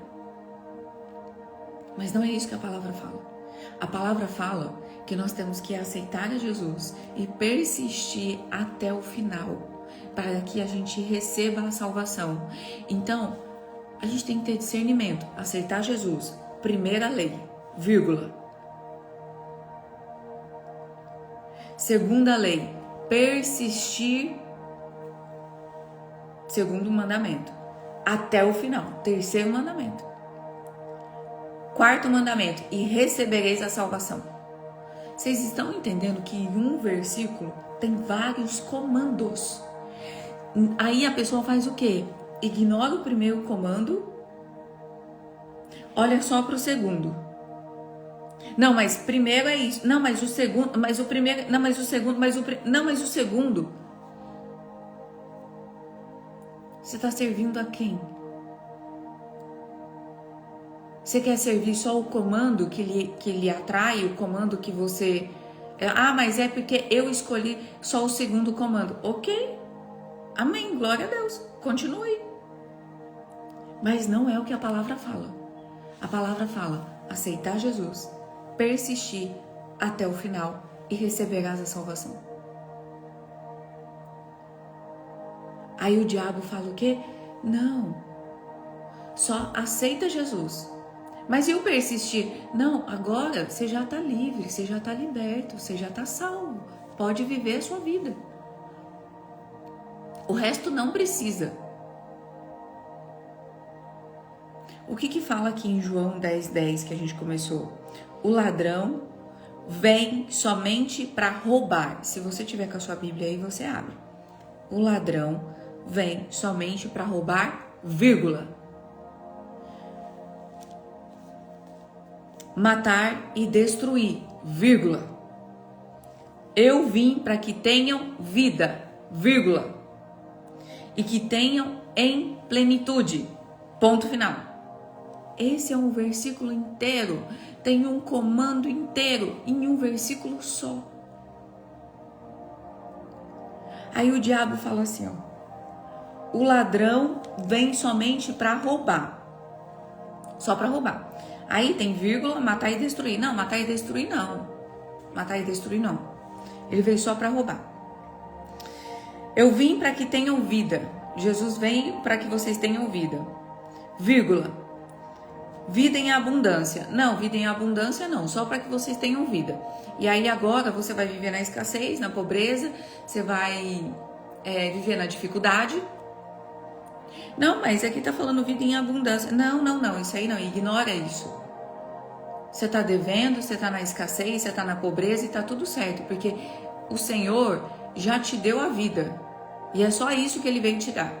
Mas não é isso que a palavra fala. A palavra fala que nós temos que aceitar a Jesus e persistir até o final, para que a gente receba a salvação. Então, a gente tem que ter discernimento, aceitar Jesus, primeira lei, vírgula. Segunda lei, persistir, segundo mandamento, até o final, terceiro mandamento. Quarto mandamento, e recebereis a salvação. Vocês estão entendendo que em um versículo tem vários comandos. Aí a pessoa faz o quê? Ignora o primeiro comando, olha só para o segundo. Não, mas primeiro é isso. Não, mas o segundo, mas o primeiro, não, mas o segundo, não, mas o segundo. Você está servindo a quem? Você quer servir só o comando que lhe atrai, o comando que você... Ah, mas é porque eu escolhi só o segundo comando. Ok, amém, glória a Deus, continue. Mas não é o que a palavra fala. A palavra fala, aceitar Jesus, persistir até o final e receberás a salvação. Aí o diabo fala o quê? Não, só aceita Jesus. Mas e o persistir? Não, agora você já está livre, você já está liberto, você já está salvo. Pode viver a sua vida. O resto não precisa. O que fala aqui em João 10:10 que a gente começou? O ladrão vem somente para roubar. Se você tiver com a sua Bíblia aí, você abre. O ladrão vem somente para roubar, vírgula. Matar e destruir, vírgula. Eu vim para que tenham vida, vírgula. E que tenham em plenitude, ponto final. Esse é um versículo inteiro, tem um comando inteiro em um versículo só. Aí o diabo fala assim, ó. O ladrão vem somente para roubar. Só para roubar. Aí tem vírgula, matar e destruir. Não, matar e destruir não. Matar e destruir não. Ele veio só para roubar. Eu vim para que tenham vida. Jesus veio para que vocês tenham vida. Vírgula. Vida em abundância. Não, vida em abundância não. Só para que vocês tenham vida. E aí agora você vai viver na escassez, na pobreza. Você vai viver na dificuldade. Não, mas aqui tá falando vida em abundância. Não, isso aí não, ignora isso. Você tá devendo, você tá na escassez, você tá na pobreza e tá tudo certo, porque o Senhor já te deu a vida. E é só isso que Ele veio te dar.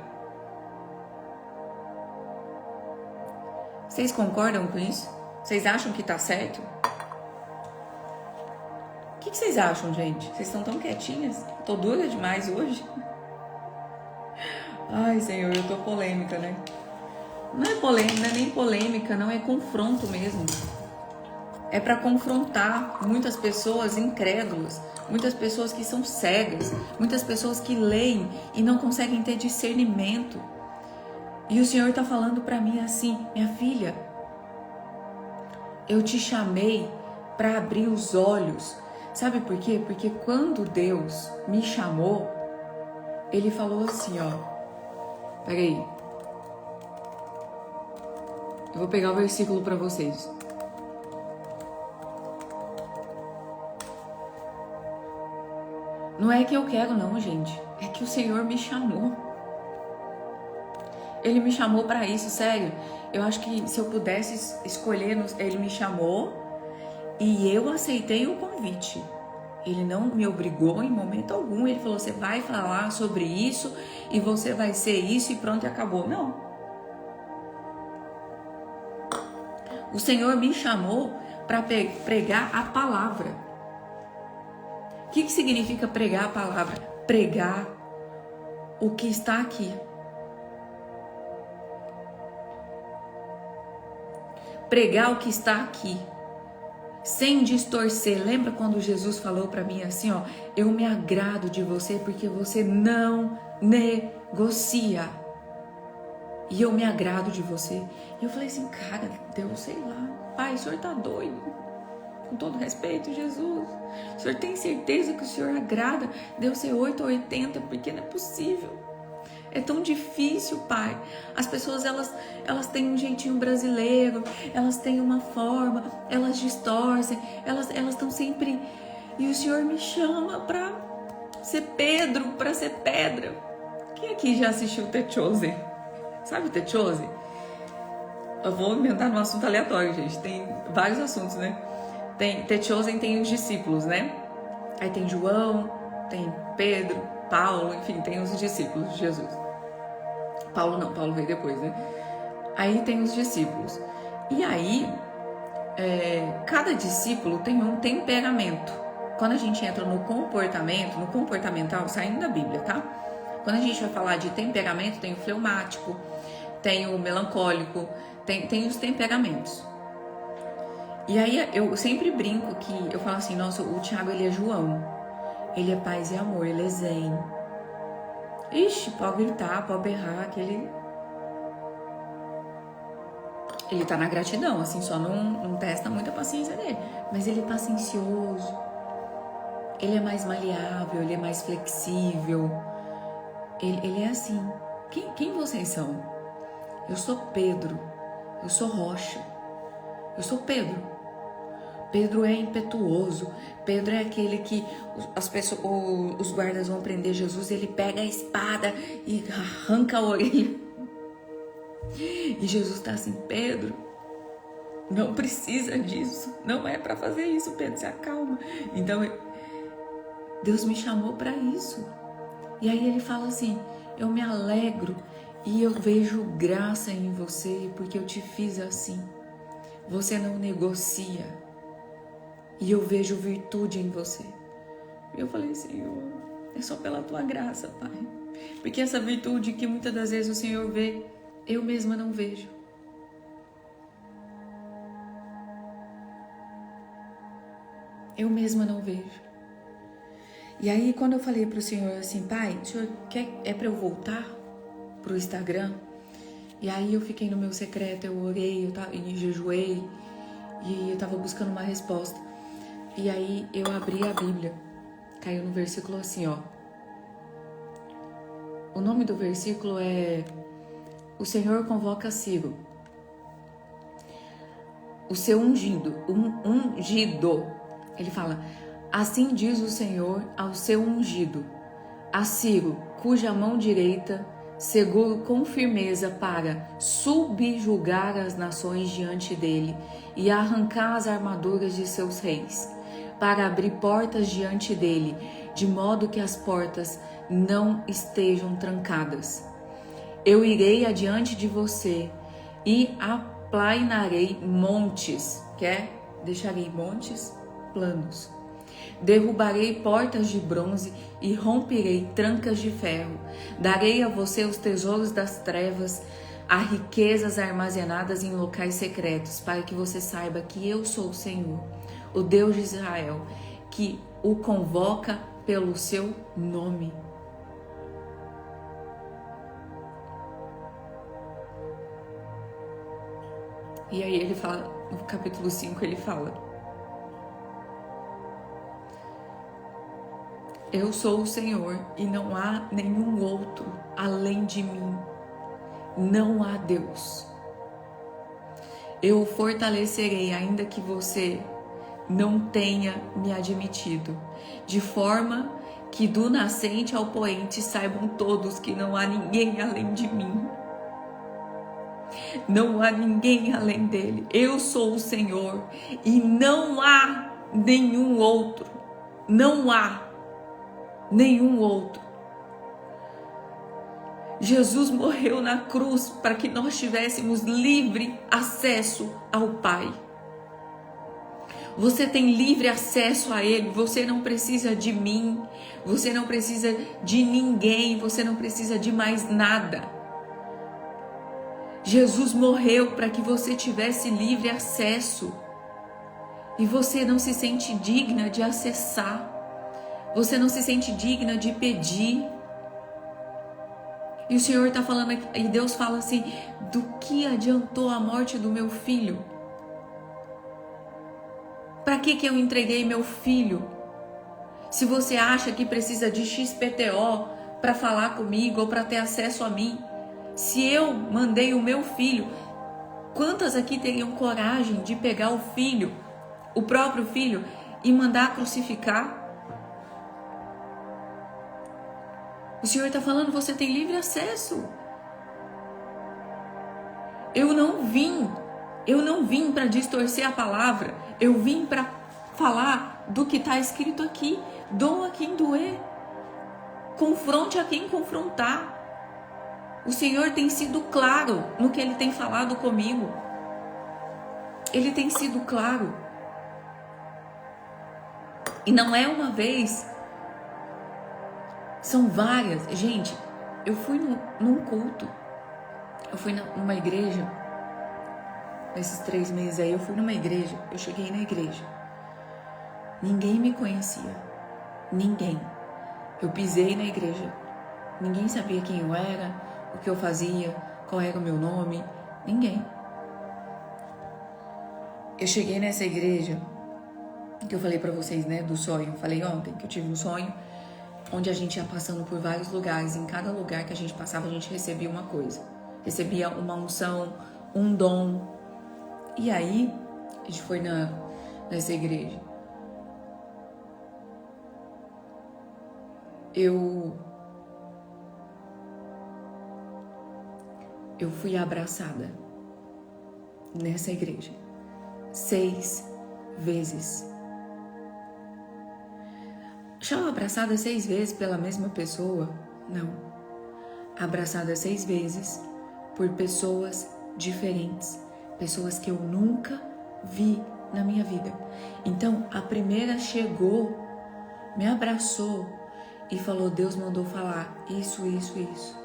Vocês concordam com isso? Vocês acham que tá certo? O que vocês acham, gente? Vocês estão tão quietinhas? Tô dura demais hoje. Ai, Senhor, eu tô polêmica, né? Não é polêmica, não é nem polêmica, não é confronto mesmo. É para confrontar muitas pessoas incrédulas, muitas pessoas que são cegas, muitas pessoas que leem e não conseguem ter discernimento. E o Senhor tá falando para mim assim, minha filha, eu te chamei para abrir os olhos. Sabe por quê? Porque quando Deus me chamou, Ele falou assim, ó. Peraí. Eu vou pegar o versículo para vocês. Não é que eu quero não, gente. É que o Senhor me chamou. Ele me chamou para isso, sério. Eu acho que se eu pudesse escolher, Ele me chamou e eu aceitei o convite. Ele não me obrigou em momento algum. Ele falou, você vai falar sobre isso e você vai ser isso e pronto, e acabou. Não. O Senhor me chamou para pregar a palavra. O que significa pregar a palavra? Pregar o que está aqui. Pregar o que está aqui. Sem distorcer. Lembra quando Jesus falou para mim assim, ó, eu me agrado de você porque você não negocia. E eu me agrado de você. E eu falei assim, cara, Deus, sei lá, pai, o senhor tá doido. com todo respeito, Jesus, o Senhor tem certeza que o Senhor agrada Deus ser 8 ou 80? Porque não é possível. É tão difícil, Pai. As pessoas, elas têm um jeitinho brasileiro, elas têm uma forma, elas distorcem, elas estão sempre... E o Senhor me chama para ser Pedro, para ser pedra. Quem aqui já assistiu The Chosen? Sabe The Chosen? Eu vou emendar num assunto aleatório, gente. Tem vários assuntos, né? The Chosen tem os discípulos, né? Aí tem João, tem Pedro, Paulo, enfim, tem os discípulos de Jesus. Paulo não, Paulo veio depois, né? Aí tem os discípulos. E aí, cada discípulo tem um temperamento. Quando a gente entra no comportamento, no comportamental, saindo da Bíblia, tá? Quando a gente vai falar de temperamento, tem o fleumático, tem o melancólico, tem os temperamentos. E aí eu sempre brinco que eu falo assim, nossa, o Tiago, ele é João, ele é paz e amor, ele é zen. Ixi, pode gritar, pode berrar, que ele tá na gratidão, assim, só não testa muita paciência dele, mas ele é paciencioso, ele é mais maleável, ele é mais flexível, ele é assim. Quem vocês são? Eu sou Pedro, eu sou Rocha, eu sou Pedro. Pedro é impetuoso, Pedro é aquele que os guardas vão prender Jesus, ele pega a espada e arranca a orelha. E Jesus está assim, Pedro, não precisa disso, não é para fazer isso, Pedro, se acalma. Então, Deus me chamou para isso. E aí ele fala assim, eu me alegro e eu vejo graça em você, porque eu te fiz assim. Você não negocia. E eu vejo virtude em você. E eu falei, Senhor, é só pela tua graça, Pai. Porque essa virtude que muitas das vezes o Senhor vê, eu mesma não vejo. Eu mesma não vejo. E aí, quando eu falei pro Senhor assim, Pai, o Senhor é para eu voltar pro Instagram? E aí eu fiquei no meu secreto, eu orei, eu jejuei, e eu tava buscando uma resposta. E aí eu abri a Bíblia, caiu no versículo assim, ó. O nome do versículo é: o Senhor convoca Ciro, o seu ungido, ungido. Ele fala, assim diz o Senhor ao seu ungido, a Ciro, cuja mão direita seguro com firmeza para subjugar as nações diante dele e arrancar as armaduras de seus reis, para abrir portas diante dele, de modo que as portas não estejam trancadas. Eu irei adiante de você e aplainarei montes, deixarei montes planos. Derrubarei portas de bronze e romperei trancas de ferro. Darei a você os tesouros das trevas, as riquezas armazenadas em locais secretos, para que você saiba que eu sou o Senhor, o Deus de Israel, que o convoca pelo seu nome. E aí ele fala, no capítulo 5 ele fala, eu sou o Senhor e não há nenhum outro além de mim. Não há Deus. Eu o fortalecerei ainda que você não tenha me admitido, de forma que do nascente ao poente saibam todos que não há ninguém além de mim. Não há ninguém além dele. Eu sou o Senhor e não há nenhum outro. Não há nenhum outro. Jesus morreu na cruz para que nós tivéssemos livre acesso ao Pai. Você tem livre acesso a Ele, você não precisa de mim, você não precisa de ninguém, você não precisa de mais nada. Jesus morreu para que você tivesse livre acesso e você não se sente digna de acessar. Você não se sente digna de pedir. E o Senhor está falando, e Deus fala assim, do que adiantou a morte do meu filho? Para que eu entreguei meu filho? Se você acha que precisa de XPTO para falar comigo ou para ter acesso a mim, se eu mandei o meu filho, quantas aqui teriam coragem de pegar o filho, o próprio filho, e mandar crucificar? O Senhor está falando, você tem livre acesso. Eu não vim para distorcer a palavra, eu vim para falar do que está escrito aqui. Doa a quem doer, confronte a quem confrontar. O Senhor tem sido claro no que Ele tem falado comigo. Ele tem sido claro. E não é uma vez, são várias. Gente, eu fui num culto, eu fui numa igreja, nesses 3 meses aí, eu fui numa igreja, eu cheguei na igreja, ninguém me conhecia, ninguém. Eu pisei na igreja, ninguém sabia quem eu era, o que eu fazia, qual era o meu nome, ninguém. Eu cheguei nessa igreja, que eu falei pra vocês, né, do sonho. Falei ontem que eu tive um sonho onde a gente ia passando por vários lugares. Em cada lugar que a gente passava, a gente recebia uma coisa. Recebia uma unção, um dom. E aí, a gente foi nessa igreja. Eu fui abraçada nessa igreja 6 vezes. Já abraçada 6 vezes pela mesma pessoa? Não. Abraçada 6 vezes por pessoas diferentes. Pessoas que eu nunca vi na minha vida. Então, a primeira chegou, me abraçou e falou, Deus mandou falar isso, isso, isso.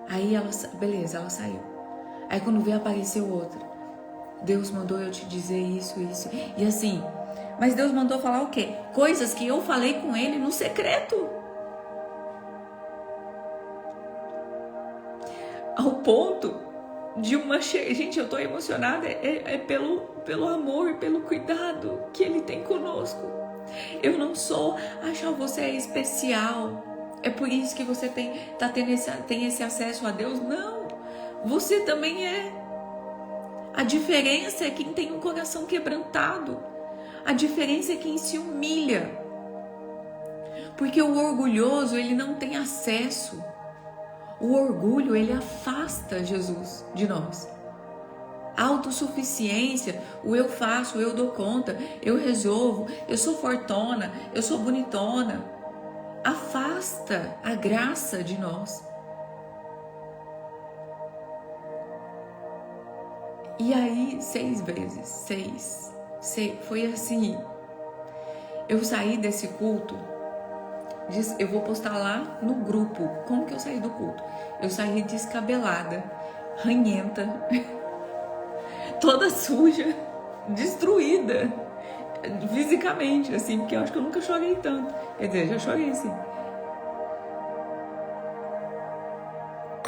Aí ela, beleza, ela saiu. Aí quando veio apareceu outra. Deus mandou eu te dizer isso, isso. E assim, mas Deus mandou falar o quê? Coisas que eu falei com Ele no secreto. Ao ponto de uma... Gente, eu tô emocionada. É pelo amor, pelo cuidado que Ele tem conosco. Eu não sou achar você é especial. É por isso que você tem esse acesso a Deus. Não, você também é. A diferença é quem tem um coração quebrantado. A diferença é quem se humilha. Porque o orgulhoso, ele não tem acesso. O orgulho, ele afasta Jesus de nós. A autossuficiência, o eu faço, eu dou conta, eu resolvo, eu sou fortona, eu sou bonitona, afasta a graça de nós. E aí, 6 vezes, 6, foi assim. Eu saí desse culto, eu vou postar lá no grupo como que eu saí do culto. Eu saí descabelada, ranhenta, toda suja, destruída, fisicamente, assim, porque eu acho que eu nunca chorei tanto. Quer dizer, já chorei assim.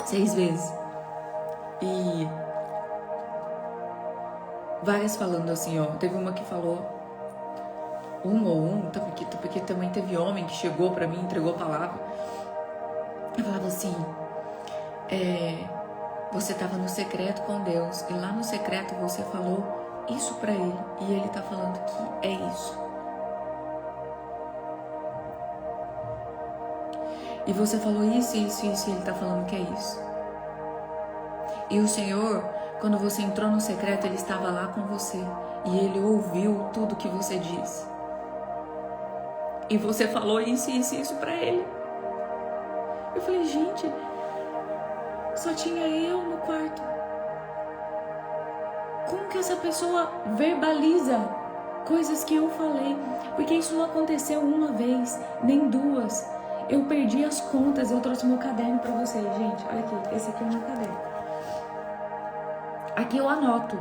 6 vezes. E várias falando assim, ó. Teve uma que falou porque também teve homem que chegou pra mim, entregou a palavra. Eu falava assim, você tava no secreto com Deus e lá no secreto você falou isso pra Ele e Ele tá falando que é isso. E você falou isso, isso, isso e Ele tá falando que é isso. E o Senhor, quando você entrou no secreto, Ele estava lá com você e Ele ouviu tudo que você disse. E você falou isso, isso, isso pra Ele. Eu falei, gente, só tinha eu no quarto. Como que essa pessoa verbaliza coisas que eu falei? Porque isso não aconteceu uma vez, nem 2. Eu perdi as contas, eu trouxe meu caderno pra vocês, gente. Olha aqui, esse aqui é o meu caderno. Aqui eu anoto.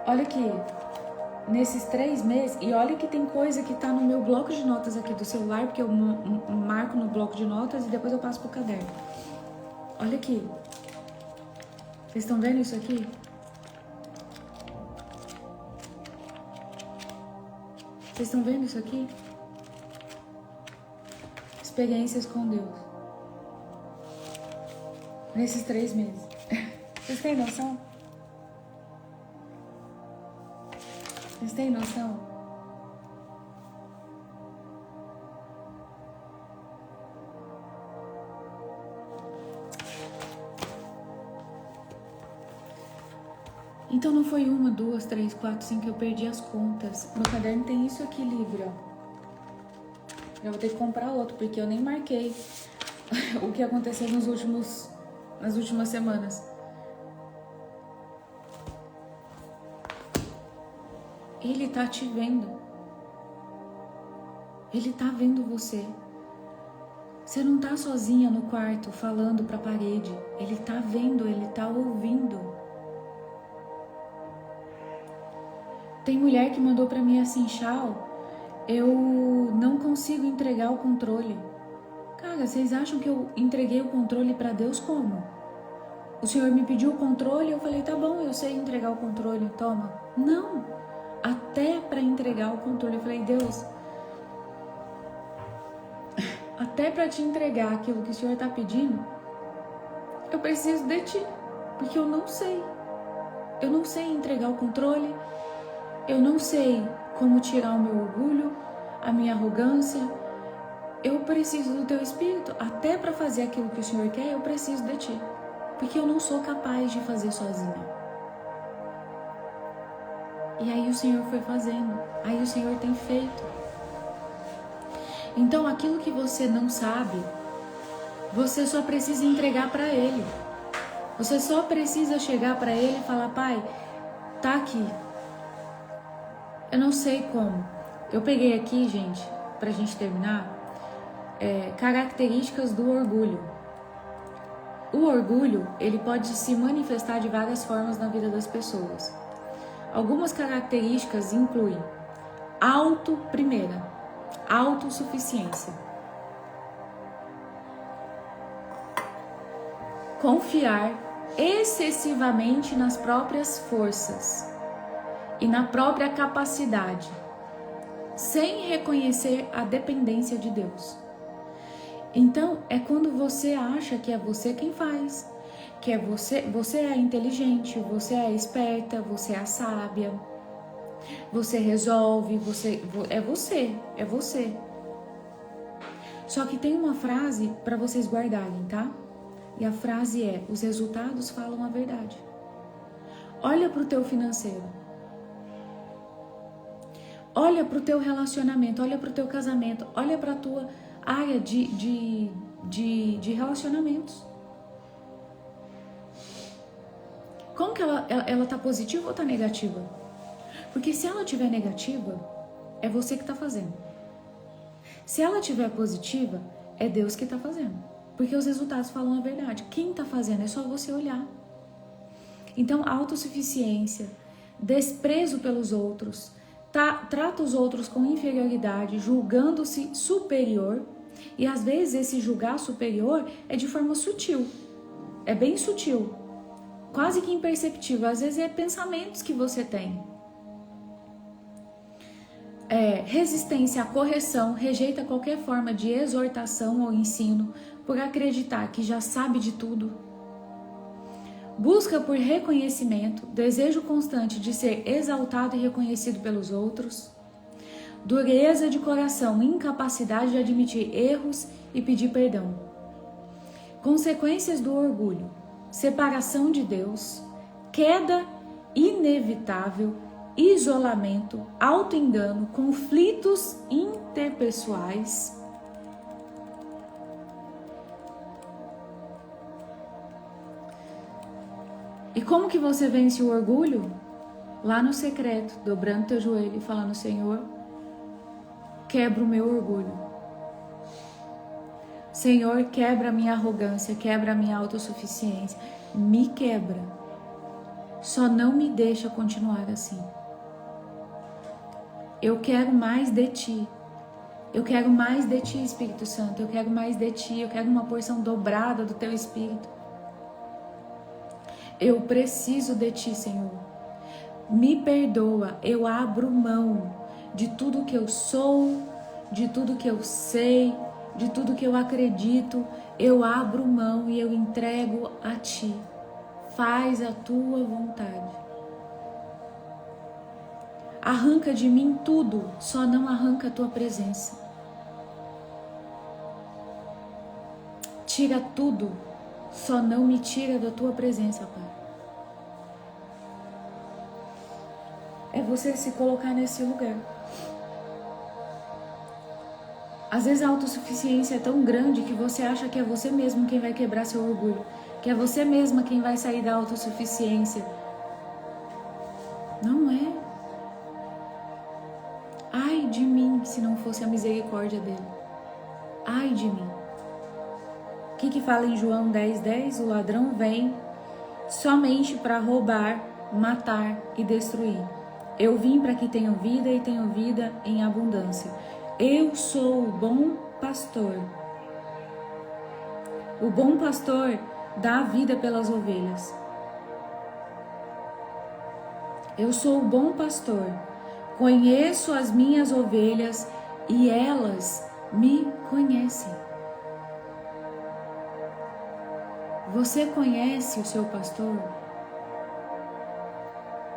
Olha aqui. Nesses 3 meses, e olha que tem coisa que tá no meu bloco de notas aqui do celular, porque eu marco no bloco de notas e depois eu passo pro caderno. Olha aqui. Vocês estão vendo isso aqui? Vocês estão vendo isso aqui? Experiências com Deus. Nesses 3 meses. Vocês têm noção? Vocês têm noção? Então não foi 1, 2, 3, 4, 5, eu perdi as contas. Meu caderno tem isso aqui livre, ó. Eu vou ter que comprar outro, porque eu nem marquei o que aconteceu nas últimas semanas. Ele tá te vendo. Ele tá vendo você. Você não tá sozinha no quarto falando pra parede. Ele tá vendo, ele tá ouvindo. Tem mulher que mandou pra mim assim, Chau, eu não consigo entregar o controle. Cara, vocês acham que eu entreguei o controle pra Deus como? O Senhor me pediu o controle, eu falei, tá bom, eu sei entregar o controle, toma. Não, até pra entregar o controle, eu falei, Deus, até pra te entregar aquilo que o Senhor tá pedindo, eu preciso de ti, porque eu não sei. Eu não sei entregar o controle, eu não sei como tirar o meu orgulho, a minha arrogância. Eu preciso do teu Espírito. Até para fazer aquilo que o Senhor quer, eu preciso de ti. Porque eu não sou capaz de fazer sozinha. E aí o Senhor foi fazendo. Aí o Senhor tem feito. Então aquilo que você não sabe, você só precisa entregar para Ele. Você só precisa chegar para Ele e falar, Pai, tá aqui. Eu não sei como. Eu peguei aqui, gente, pra gente terminar, características do orgulho. O orgulho, ele pode se manifestar de várias formas na vida das pessoas. Algumas características incluem autossuficiência. Confiar excessivamente nas próprias forças e na própria capacidade, sem reconhecer a dependência de Deus. Então, é quando você acha que é você quem faz, que é você é inteligente, você é esperta, você é a sábia, você resolve, é você. Só que tem uma frase para vocês guardarem, tá? E a frase é: os resultados falam a verdade. Olha para o teu financeiro. Olha para o teu relacionamento, olha para o teu casamento, olha para a tua área de relacionamentos. Como que ela tá positiva ou tá negativa? Porque se ela estiver negativa, é você que tá fazendo. Se ela estiver positiva, é Deus que tá fazendo. Porque os resultados falam a verdade. Quem tá fazendo é só você olhar. Então, autossuficiência, desprezo pelos outros, trata os outros com inferioridade, julgando-se superior. E às vezes esse julgar superior é de forma sutil. É bem sutil. Quase que imperceptível. Às vezes é pensamentos que você tem. Resistência à correção, rejeita qualquer forma de exortação ou ensino por acreditar que já sabe de tudo. Busca por reconhecimento, desejo constante de ser exaltado e reconhecido pelos outros. Dureza de coração, incapacidade de admitir erros e pedir perdão. Consequências do orgulho, separação de Deus, queda inevitável, isolamento, autoengano, conflitos interpessoais. E como que você vence o orgulho? Lá no secreto, dobrando teu joelho e falando: Senhor, quebra o meu orgulho. Senhor, quebra a minha arrogância, quebra a minha autossuficiência. Me quebra. Só não me deixa continuar assim. Eu quero mais de Ti. Eu quero mais de Ti, Espírito Santo. Eu quero mais de Ti. Eu quero uma porção dobrada do Teu Espírito. Eu preciso de Ti, Senhor. Me perdoa. Eu abro mão de tudo que eu sou, de tudo que eu sei, de tudo que eu acredito, eu abro mão e eu entrego a Ti. Faz a Tua vontade. Arranca de mim tudo, só não arranca a Tua presença. Tira tudo, só não me tira da Tua presença, Pai. É você se colocar nesse lugar. Às vezes a autossuficiência é tão grande que você acha que é você mesmo quem vai quebrar seu orgulho, que é você mesma quem vai sair da autossuficiência. Não é. Ai de mim se não fosse a misericórdia dele. Ai de mim. O que fala em João 10:10? O ladrão vem somente para roubar, matar e destruir. Eu vim para que tenham vida e tenham vida em abundância. Eu sou o bom pastor. O bom pastor dá a vida pelas ovelhas. Eu sou o bom pastor. Conheço as minhas ovelhas e elas me conhecem. Você conhece o seu pastor?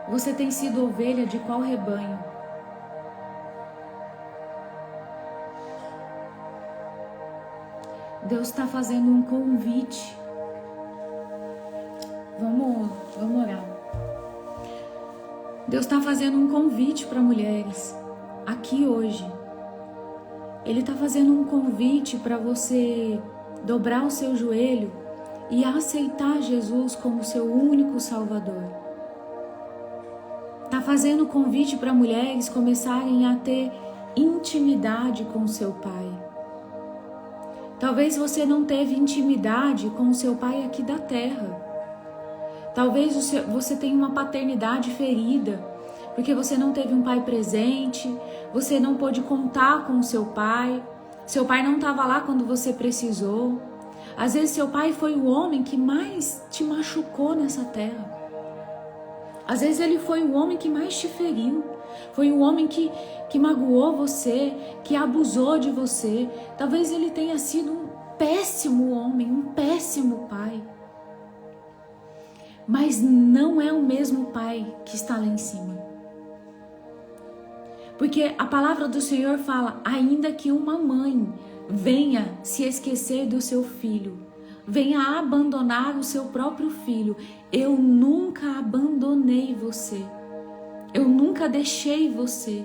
Você tem sido ovelha de qual rebanho? Deus está fazendo um convite. Vamos orar. Deus está fazendo um convite para mulheres aqui hoje. Ele está fazendo um convite para você dobrar o seu joelho e aceitar Jesus como seu único Salvador. Está fazendo convite para mulheres começarem a ter intimidade com seu Pai. Talvez você não teve intimidade com o seu pai aqui da terra. Talvez você tenha uma paternidade ferida, porque você não teve um pai presente, você não pôde contar com o seu pai não estava lá quando você precisou. Às vezes seu pai foi o homem que mais te machucou nessa terra. Às vezes ele foi o homem que mais te feriu. Foi o homem que magoou você, que abusou de você. Talvez ele tenha sido um péssimo homem, um péssimo pai. Mas não é o mesmo pai que está lá em cima. Porque a palavra do Senhor fala, ainda que uma mãe venha se esquecer do seu filho, venha abandonar o seu próprio filho, eu nunca abandonei você. Eu nunca deixei você.